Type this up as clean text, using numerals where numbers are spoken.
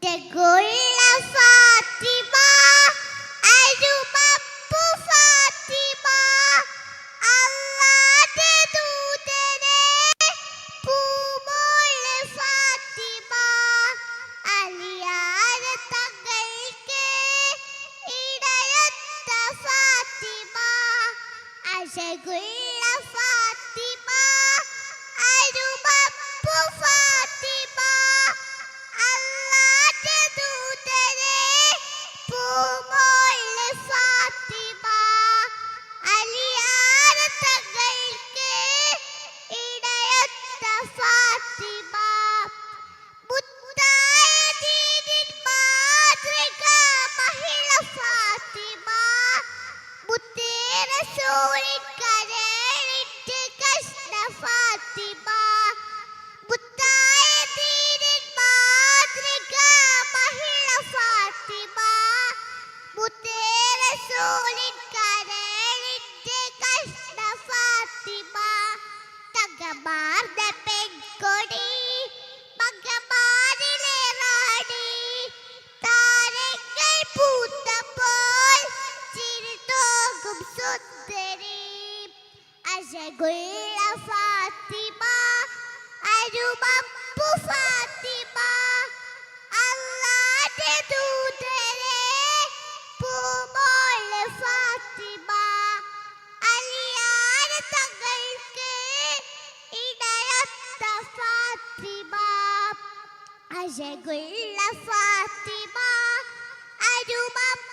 മുറ്റകുള്ള ഫാത്തിമ അരുമപ്പു ഫാത്തിമ അല്ലാഹുവിന്റെ ദൂതനെ പൂമോള് ഫാത്തിമ അലിയാർ തങ്ങൾക്ക് ഇടയത്ത ഫാത്തിമ അഴകുള്ള ഫാത്തിമ അരുമപ്പു ഫാത്തിമ അല്ലാഹുവിന്റെ ദൂതനെ പൂമോള് ഫാത്തിമ അലിയാർ തങ്ങൾക്ക് ഇടയത്ത ഫാത്തിമ മുത്തായ ദീനിൻ മാതൃക മഹിള ഫാത്തിമ മുത്തേ റസൂലിൻ കരളിന്റെ കഷ്ണ ഫാത്തിമ മുത്തായ ദീനിൻ മാതൃക മഹിള ഫാത്തിമ മുത്തേ റസൂലിൻ കരളിന്റെ കഷ്ണ ഫാത്തിമ തങ്കമാർന്ന പെൺകൊടി മകമാരിലെ റാണി താരങ്ങൾ പൂത്തപ്പോൾ ചിരിതോകും സുന്ദരി അഴകുള്ള ഫാത്തിമ അരുമപ്പു ഫാത്തിമ അല്ലാഹുവിന്റെ ദൂതനെ പൂമോള് ഫാത്തിമ അലിയാർ തങ്ങൾക്ക് ഇടയത്ത ഫാത്തിമ അഴകുള്ള ഫാത്തിമ അരുമപ്പു